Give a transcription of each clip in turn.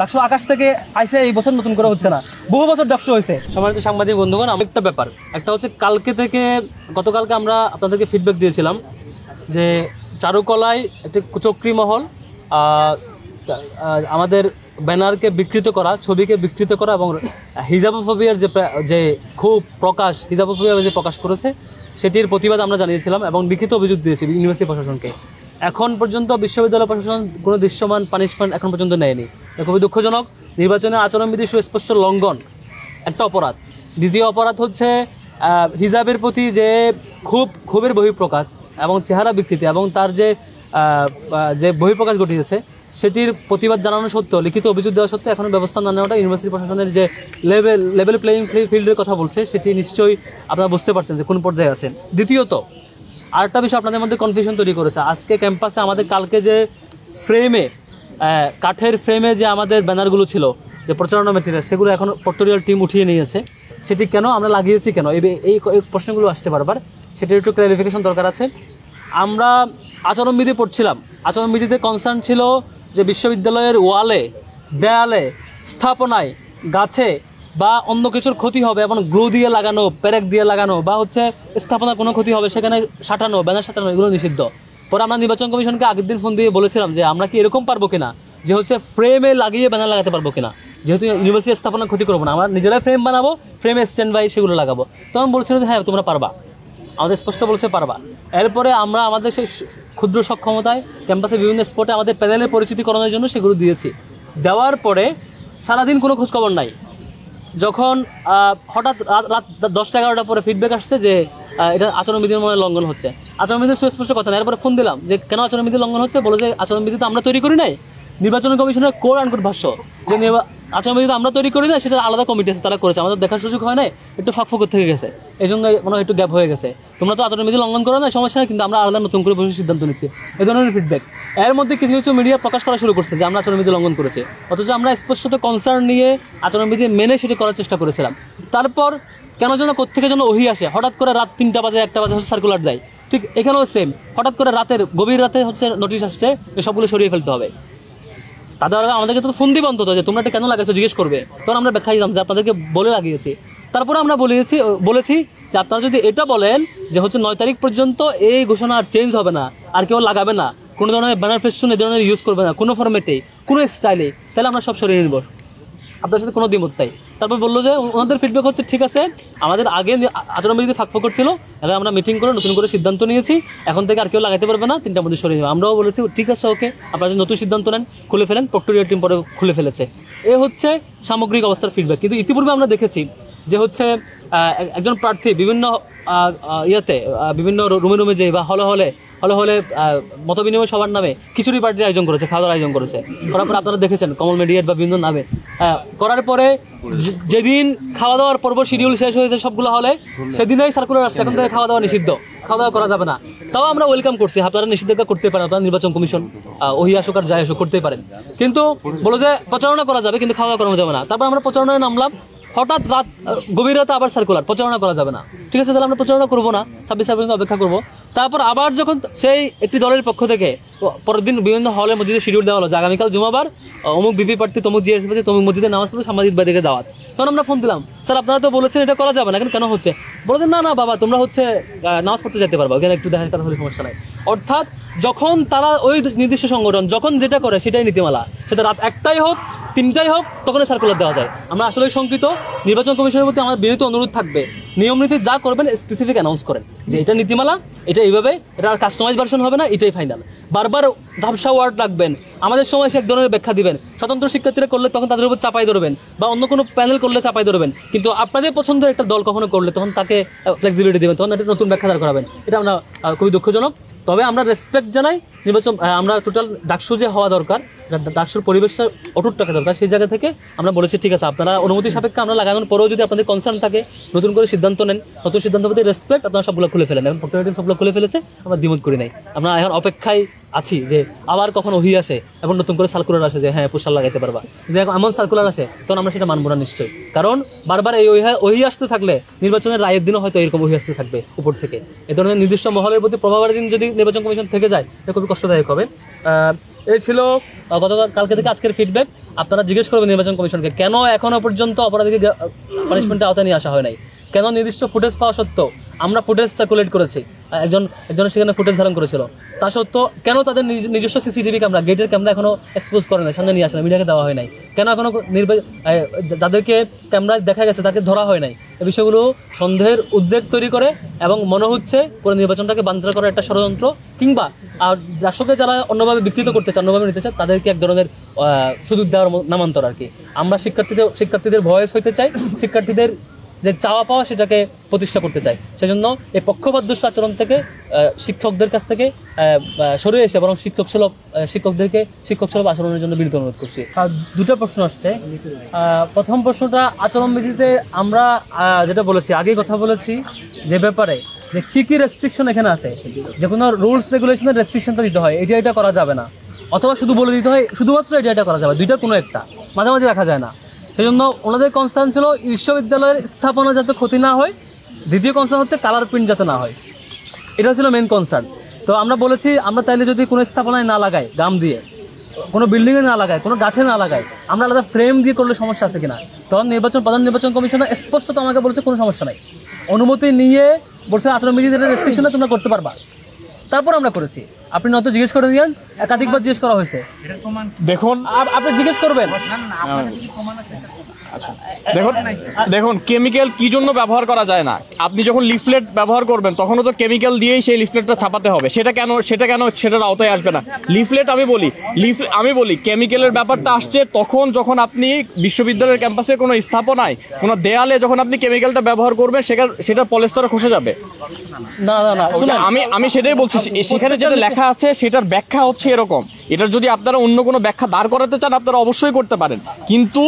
ডাকসু আকাশ থেকে আইসে এই বছর নতুন করে হচ্ছে না, বহু বছর ডাকসু হয়েছে। সম্মানিত সাংবাদিক বন্ধুগণ, একটা ব্যাপার, একটা হচ্ছে কালকে থেকে গতকালকে আমরা আপনাদেরকে ফিডব্যাক দিয়েছিলাম যে চারুকলায় একটি কুচক্রী মহল আমাদের ব্যানারকে বিকৃত করা, ছবিকে বিকৃত করা এবং হিজাবোফোবিয়ার যে খুব প্রকাশ, হিজাবোফোবিয়া যে প্রকাশ করেছে সেটির প্রতিবাদ আমরা জানিয়েছিলাম এবং লিখিত অভিযোগ দিয়েছি ইউনিভার্সিটি প্রশাসনকে। এখন পর্যন্ত বিশ্ববিদ্যালয় প্রশাসন কোনো দৃশ্যমান পানিশমেন্ট এখন পর্যন্ত নেয়নি। খুবই দুঃখজনক। নির্বাচনের আচরণবিধি সুস্পষ্ট লঙ্ঘন একটা অপরাধ। দ্বিতীয় অপরাধ হচ্ছে হিজাবের প্রতি যে ক্ষোভের বহিঃপ্রকাশ এবং চেহারা বিকৃতি এবং তার যে বহিঃপ্রকাশ ঘটিয়েছে সেটির প্রতিবাদ জানানো সত্ত্বেও, লিখিত অভিযোগ দেওয়া সত্ত্বেও এখনও ব্যবস্থা না নেওয়াটা ইউনিভার্সিটি প্রশাসনের যে লেভেল প্লেয়িং ফিল্ডের কথা বলছে সেটি নিশ্চয়ই আপনারা বুঝতে পারছেন যে কোন পর্যায়ে আছেন। দ্বিতীয়ত আরেকটা বিষয় আপনাদের মধ্যে কনফিউশন তৈরি করেছে। আজকে ক্যাম্পাসে আমাদের কালকে যে ফ্রেমে, কাঠের ফ্রেমে যে আমাদের ব্যানারগুলো ছিল, যে প্রচারণা ম্যাটেরিয়াল, সেগুলো এখন পর্টোরিয়াল টিম উঠিয়ে নিয়েছে। সেটি কেন আমরা লাগিয়েছি, কেন এই প্রশ্নগুলো আসতে বারবার, সেটির একটু ক্লারিফিকেশন দরকার আছে। আমরা আচরণবিধি পড়ছিলাম, আচরণবিধিতে কনসার্ন ছিল যে বিশ্ববিদ্যালয়ের ওয়ালে, দেয়ালে, স্থাপনায়, গাছে বা অন্য কিছুর ক্ষতি হবে এবং গ্লু দিয়ে লাগানো, প্যারেক দিয়ে লাগানো বা হচ্ছে স্থাপনার কোনো ক্ষতি হবে সেখানে সাঁটানো, ব্যানার সাঁটানো, এগুলো নিষিদ্ধ। পরে আমরা নির্বাচন কমিশনকে আগের দিন ফোন দিয়ে বলেছিলাম যে আমরা কি এরকম পারবো কিনা, যে হচ্ছে ফ্রেমে লাগিয়ে ব্যানার লাগাতে পারবো কিনা, যেহেতু ইউনিভার্সিটি স্থাপনার ক্ষতি করবো না, আমরা নিজেরাই ফ্রেম বানাবো, ফ্রেমে স্ট্যান্ড বাই সেগুলো লাগাবো। তখন বলছিল যে হ্যাঁ তোমরা পারবা, আমাদের স্পষ্ট বলছে পারবা। এরপরে আমরা আমাদের সেই ক্ষুদ্র সক্ষমতায় ক্যাম্পাসে বিভিন্ন স্পটে আমাদের প্যানেলের পরিচিতি করানোর জন্য সেগুলো দিয়েছি। দেওয়ার পরে সারাদিন কোনো খোঁজখবর নাই। যখন হঠাৎ রাত 10টা-11টা পরে ফিডব্যাক আসছে যে এটা আচরণবিধির মনে লঙ্ঘন হচ্ছে। আচরণবিধির সুস্পষ্ট কথা না। এরপরে ফোন দিলাম যে কেন আচরণবিধি লঙ্ঘন হচ্ছে, বলে যে আচরণবিধি তো আমরা তৈরি করি নাই, নির্বাচন কমিশনের কোড আনকোড ভাষ্য যে আচরণবিধি তো আমরা তৈরি করি না, সেটা আলাদা কমিটি আছে, তারা করেছে, আমাদের দেখার সুযোগ হয় নাই, একটু ফাঁক থেকে গেছে, এই জন্য মনে হয় একটু গ্যাপ হয়ে গেছে। তোমরা তো আচরণবিধি লঙ্ঘন করো না, সমস্যা নেই, কিন্তু আমরা আলাদা নতুন করে বসে সিদ্ধান্ত নিচ্ছি, এই ধরনের ফিডব্যাক। এর মধ্যে কিছু কিছু মিডিয়া প্রকাশ করা শুরু করছে যে আমরা আচরণবিধি লঙ্ঘন করেছি, অথচ আমরা স্পষ্টত কনসার্ন নিয়ে আচরণবিধি মেনে সেটি করার চেষ্টা করেছিলাম। তারপর কেন যেন কোত্থেকে যেন ওহি আসে, হঠাৎ করে রাত 3টা বাজে 1টা বাজে হচ্ছে সার্কুলার দেয়। ঠিক এখানেও সেম, হঠাৎ করে গভীর রাতে হচ্ছে নোটিশ আসছে সবগুলো সরিয়ে ফেলতে হবে। তাদের আমাদেরকে তো ফোন দিবে অন্তত যে তোমরা এটা কেন লাগাইছো জিজ্ঞেস করবে, তখন আমরা ব্যাখ্যা দিলাম যে আপনাদেরকে বলে লাগিয়েছি। তারপরে আমরা বলেছি যে আপনারা যদি এটা বলেন যে হচ্ছে 9 তারিখ পর্যন্ত এই ঘোষণা আর চেঞ্জ হবে না, আর কেউ লাগাবে না, কোনো ধরনের ব্যানার ফেস্টুন এই ধরনের ইউজ করবে না, কোনো ফরম্যাটেই, কোনো স্টাইলে, তাহলে আমরা সব সরিয়ে নিব, আপনার সাথে কোনো দ্বিমত নাই। তারপর বললো যে ওনাদের ফিডব্যাক হচ্ছে ঠিক আছে, আমাদের আগে আচরণবিধি ফাঁক করছিল, এখন আমরা মিটিং করে নতুন করে সিদ্ধান্ত নিয়েছি, এখন থেকে আর কেউ লাগাতে পারবে না, 3টার মধ্যে সরিয়ে নেবে। আমরাও বলেছি ঠিক আছে, ওকে, আপনারা যদি নতুন সিদ্ধান্ত নেন খুলে ফেলেন, প্রক্টোরিয়াল টিম পরে খুলে ফেলেছে। এ হচ্ছে সামগ্রিক অবস্থার ফিডব্যাক। কিন্তু ইতিপূর্বে আমরা দেখেছি যে হচ্ছে একজন প্রার্থী বিভিন্ন বিভিন্ন রুমে যেয়ে বা হলে মত বিনিময় সবার নামে খিচুড়ি পার্টির আয়োজন করেছে, খাওয়া দাওয়ার আয়োজন করেছে। করার পরে আপনারা দেখেছেন কমল মিডিয়েট বা বিভিন্ন নামে করার পরে যেদিন খাওয়া দাওয়ার পর্ব শিডিউল শেষ হয়েছে সবগুলো হলে, সেদিনই সার্কুলার আসছে এখন থেকে খাওয়া দাওয়া নিষিদ্ধ, খাওয়া দাওয়া করা যাবে না। তাও আমরা ওয়েলকাম করছি, আপনারা নিষেধাজ্ঞা করতে পারেন, আপনারা নির্বাচন কমিশন ওহি আসুক আর যাই আসুক করতেই পারেন, কিন্তু বলো যে প্রচারণা করা যাবে কিন্তু খাওয়া দাওয়া করানো যাবে না। তারপর আমরা প্রচারণায় নামলাম, হঠাৎ গভীর রাতে আবার সার্কুলার, প্রচারণা করা যাবে না। ঠিক আছে, তাহলে আমরা প্রচারণা করবো না, 26 পর্যন্ত অপেক্ষা করবো। তারপর আবার যখন সেই একটি দলের পক্ষ থেকে পরের দিন বিভিন্ন হলে মসজিদে শিডিউল দেওয়া হলো যে আগামীকাল জুমাবার অমুক বিপি প্রার্থী তমুক জিএস তমুক মসজিদে নামাজ পড়তে সাংবাদিক ভাইদেরকে দাওয়াত। তখন আমরা ফোন দিলাম, স্যার আপনারা তো বলেছেন এটা করা যাবে না, কেন হচ্ছে? বলেছেন না বাবা, তোমরা হচ্ছে নামাজ পড়তে যেতে পারবা, ওখানে একটু দেখার হলে সমস্যা নাই। অর্থাৎ যখন তারা ওই নির্দিষ্ট সংগঠন যখন যেটা করে সেটাই নীতিমালা, সেটা রাত 1টাই হোক 3টাই হোক, তখনই সার্কুলার দেওয়া যায়। আমরা আসলে শঙ্কিত। নির্বাচন কমিশনের প্রতি আমার বিনীত অনুরোধ থাকবে, নিয়ম নীতি যা করবেন স্পেসিফিক অ্যানাউন্স করেন যে এটা নীতিমালা, এটা এইভাবে, এটা আর কাস্টমাইজ ভার্সন হবে না, এটাই ফাইনাল। বারবার ঝাপসা ওয়ার্ড রাখবেন, আমাদের সময় সে এক ধরনের ব্যাখ্যা দিবেন, স্বতন্ত্র শিক্ষার্থীরা করলে তখন তাদের উপর চাপাই ধরবেন, বা অন্য কোনো প্যানেল করলে চাপাই ধরবেন, কিন্তু আপনাদের পছন্দের একটা দল কখনো করলে তখন তাকে ফ্লেক্সিবিলিটি দেবেন, তখন একটা নতুন ব্যাখ্যা দাঁড় করাবেন। এটা আমরা খুবই দুঃখজনক। তবে আমরা রেসপেক্ট জানাই নির্বাচন, আমরা টোটাল ডাকসু যে হওয়া দরকার, ডাকসুর পরিবেশটা অটুট রাখা দরকার, সেই জায়গা থেকে আমরা বলেছি ঠিক আছে আপনারা অনুমতি সাপেক্ষে আমরা লাগানোর পরেও যদি আপনাদের কনসার্ন থাকে, নতুন করে সিদ্ধান্ত নেন, নতুন সিদ্ধান্ত প্রতি রেসপেক্ট, আপনারা সবগুলো খুলে ফেলেন। এখন প্রক্টোরিয়াল টিম সবগুলো খুলে ফেলেছে, আমরা দ্বিমত করি নাই। আমরা এখন অপেক্ষায় আছি যে আবার কখন ওহি আসে এবং নতুন করে সার্কুলার আসে যে হ্যাঁ পোস্টার লাগাইতে পারবা, যে এমন সার্কুলার আসে তখন আমরা সেটা মানবো না নিশ্চয়ই। কারণ বারবার এই ওহি আসতে থাকলে নির্বাচনের রায়ের দিনও হয়তো এরকম ওহি আসতে থাকবে উপর থেকে। এ ধরনের নির্দিষ্ট মহলের প্রতি প্রভাবের দিন যদি নির্বাচন কমিশন থেকে যায় এটা খুবই কষ্টদায়ক হবে। এই ছিল কালকে থেকে আজকের ফিডব্যাক। আপনারা জিজ্ঞেস করবেন নির্বাচন কমিশনকে কেন এখনো পর্যন্ত অপরাধীকে পানিশমেন্টের আওতায় নিয়ে আসা হয় নাই, কেন নির্দিষ্ট ফুটেজ পাওয়া সত্ত্বেও, আমরা ফুটেজ সার্কুলেট করেছি, একজন সেখানে ফুটেজ ধারণ করেছিল, তা সত্ত্বেও কেন তাদের নিজস্ব সিসিটিভি ক্যামেরা, গেটের ক্যামেরা এখনো এক্সপোজ করে নাই, সামনে নিয়ে আসে না, মিডিয়াকে দেওয়া হয় নাই, কেন এখনো যাদেরকে ক্যামেরায় দেখা গেছে তাকে ধরা হয় নাই, এই বিষয়গুলো সন্দেহের উদ্বেগ তৈরি করে এবং মনে হচ্ছে পুরো নির্বাচনটাকে বানচাল করার একটা ষড়যন্ত্র, কিংবা দর্শককে যারা অন্যভাবে বিকৃত করতে চায়, অন্যভাবে নিতে চায়, তাদেরকে এক ধরনের সুযোগ দেওয়ার নামান্তর আর কি। আমরা শিক্ষার্থীদের ভয়েস হইতে চাই, শিক্ষার্থীদের যে চাওয়া পাওয়া সেটাকে প্রতিষ্ঠা করতে চাই। সেজন্য এই পক্ষপাতদুষ্ট আচরণ থেকে শিক্ষকদের কাছ থেকে সরে এসে বরং শিক্ষকদেরকে শিক্ষক সুলভ আচরণের জন্য বিনীত অনুরোধ করছি। দুটো প্রশ্ন আসছে। প্রথম প্রশ্নটা আচরণবিধিতে আমরা যেটা বলেছি, আগেই কথা বলেছি যে ব্যাপারে যে কী কী রেস্ট্রিকশন এখানে আছে, যে কোনো রুলস রেগুলেশনের রেস্ট্রিকশনটা দিতে হয়, এটা করা যাবে না, অথবা শুধু বলে দিতে হয় শুধুমাত্র এটা করা যাবে, দুইটা কোনো একটা মাঝামাঝি রাখা যায় না। সেই জন্য ওনাদের কনসার্ন ছিল বিশ্ববিদ্যালয়ের স্থাপনা যাতে ক্ষতি না হয়, দ্বিতীয় কনসার্ন হচ্ছে কালার প্রিন্ট যাতে না হয়, এটা ছিল মেন কনসার্ন। তো আমরা বলেছি আমরা তাইলে যদি কোনো স্থাপনায় না লাগাই, গাম দিয়ে কোনো বিল্ডিংয়ে না লাগাই, কোনো গাছে না লাগাই, আমরা আলাদা ফ্রেম দিয়ে করলে সমস্যা আছে কিনা, তখন প্রধান নির্বাচন কমিশনার স্পষ্টত আমাকে বলেছে কোনো সমস্যা নাই, অনুমতি নিয়ে বলছে আচরণবিধিতে রেস্ট্রিকশনে তোমরা করতে পারবা। তারপর আমরা করেছি, আপনি নয়তো জিজ্ঞেস করে দিয়েন, একাধিকবার জিজ্ঞেস করা হয়েছে, দেখুন আপনি জিজ্ঞেস করবেন। দেখুন কেমিক্যাল কি জন্য ব্যবহার করা যায় না, আপনি যখন লিফলেট ব্যবহার করবেন তখনও তো কেমিক্যাল দিয়েই সেই লিফলেটটা ছাপাতে হবে, সেটা কেন সেটার আওতায় আসবে না? লিফলেট আমি বলি কেমিক্যালের ব্যাপারটা আসছে তখন যখন আপনি বিশ্ববিদ্যালয়ের ক্যাম্পাসে কোনো স্থাপনায় কোনো দেয়ালে যখন আপনি কেমিক্যালটা ব্যবহার করবেন সেটা পলেস্টারে খসে যাবে। না না না, আমি সেটাই বলছি, সেখানে যেটা লেখা আছে সেটার ব্যাখ্যা হচ্ছে এরকম। এটার যদি আপনারা অন্য কোনো ব্যাখ্যা দাঁড় করাতে চান আপনারা অবশ্যই করতে পারেন, কিন্তু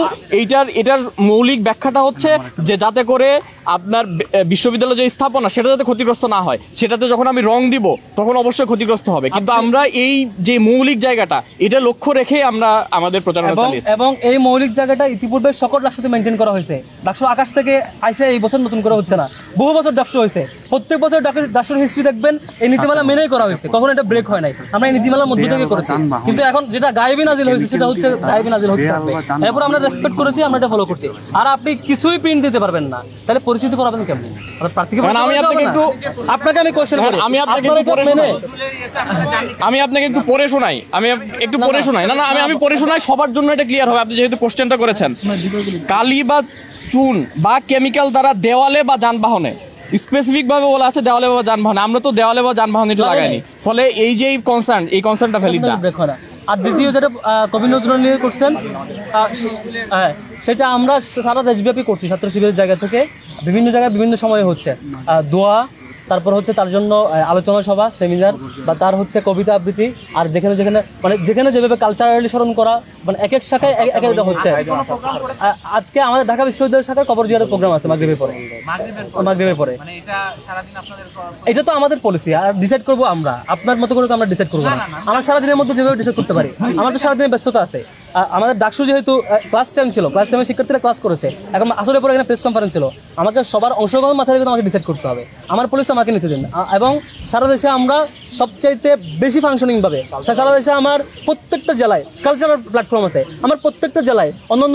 এটার মৌলিক ব্যাখ্যাটা হচ্ছে যে যাতে করে আপনার বিশ্ববিদ্যালয়ের যে স্থাপনা সেটা যাতে ক্ষতিগ্রস্ত না হয়, সেটাতে যখন আমি রং দিব তখন অবশ্যই ক্ষতিগ্রস্ত হবে। কিন্তু আমরা এই যে মৌলিক জায়গাটা এটা লক্ষ্য রেখে আমরা আমাদের প্রচারণা চালিয়েছি, এবং এই মৌলিক জায়গাটা ইতিপূর্বে সকল ডাকসুতে মেনটেন করা হয়েছে। ডাকসু আকাশ থেকে আইসে এই বছর নতুন করা হচ্ছে না, বহু বছর ডাকসু হয়েছে, প্রত্যেক বছর ডাকসুর হিস্ট্রি দেখবেন এই নীতিমালা মেনেই করা হয়েছে, কখনো এটা ব্রেক হয় নাই, আমরা এই নীতিমালার মধ্যে থেকে করেছি। কিন্তু এখন যেটা গায়েবী নাজিল হয়েছে সেটা হচ্ছে গায়েবী নাজিল হতে থাকবে, এরপর আমরা রেসপেক্ট করেছি, আমরা এটা ফলো করছি। আর আপনি কিছুই প্রিন্ট দিতে পারবেন না, তাহলে পরিচিতি করাবেন কেমনি? আপনাকে আমি কোশ্চেন করি, আমি আপনাকে একটু পড়ে শোনাই, আমি পড়ে শোনাই, সবার জন্য এটা ক্লিয়ার হবে। আপনি যেহেতু কোশ্চেনটা করেছেন, কালি বা চুন বা কেমিক্যাল দ্বারা দেওয়ালে বা যানবাহনে, স্পেসিফিক ভাবে বলা আছে দেওয়ালে বা যানবাহনে, আমরা তো দেওয়ালে বা যানবাহনে এটা লাগাইনি, ফলে এই যে এই কনসার্নটা ভ্যালিড না। আর দ্বিতীয় যেটা কবি নজরুল নিয়ে করছেন, সেটা আমরা সারা দেশব্যাপী করছি, ছাত্র শিবিরের জায়গা থেকে বিভিন্ন জায়গায় বিভিন্ন সময়ে হচ্ছে দোয়া, তারপর হচ্ছে তার জন্য আলোচনা সভা, সেমিনার, বা তার হচ্ছে কবিতা আবৃত্তি, আর যেখানে যেভাবে কালচারালি স্মরণ করা, মানে এক এক শাখায় এক একটা হচ্ছে। আজকে আমাদের ঢাকা বিশ্ববিদ্যালয় শাখার কবর জিয়ারত প্রোগ্রাম আছে মাগরিবের পরে। এটা তো আমাদের পলিসি, আর ডিসাইড করবো আমরা, আপনার মতো করে তো আমরা ডিসাইড করবো না। আমার সারাদিনের মধ্যে যেভাবে ডিসাইড করতে পারি, আমার তো সারাদিনের ব্যস্ততা আছে। আমাদের ডাকসু যেহেতু ক্লাস টাইম ছিল, ক্লাস টাইমে শিক্ষার্থীরা ক্লাস করেছে, এখন আসরের পরে এখানে প্রেস কনফারেন্স ছিল, আমাকে সবার অংশগ্রহণ মাথায় রেখে আমাকে ডিসাইড করতে হবে, আমার পলিসি আমাকে নিতে দিন। এবং সারা দেশে আমরা সবচাইতে বেশি ফাংশনিং ভাবে, সারা দেশে আমার প্রত্যেকটা জেলায় কালচারাল প্ল্যাটফর্ম আছে, আমার প্রত্যেকটা জেলায় অন্যান্য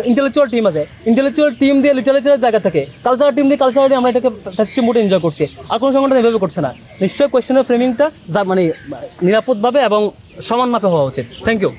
ইন্টেলেকচুয়াল টিম আছে, ইন্টেলেকচুয়াল টিম দিয়ে লিটারেচারের জায়গা থেকে কালচারাল টিম দিয়ে কালচারালি আমরা এটাকে ফেস্টিভ মোডে এনজয় করছি। আর কোনো সংগঠন এভাবে করছে না। নিশ্চয়ই কোয়েশ্চেনের ফ্রেমিংটা মানে নিরাপদভাবে এবং সমান মাপে হওয়া উচিত। Thank you.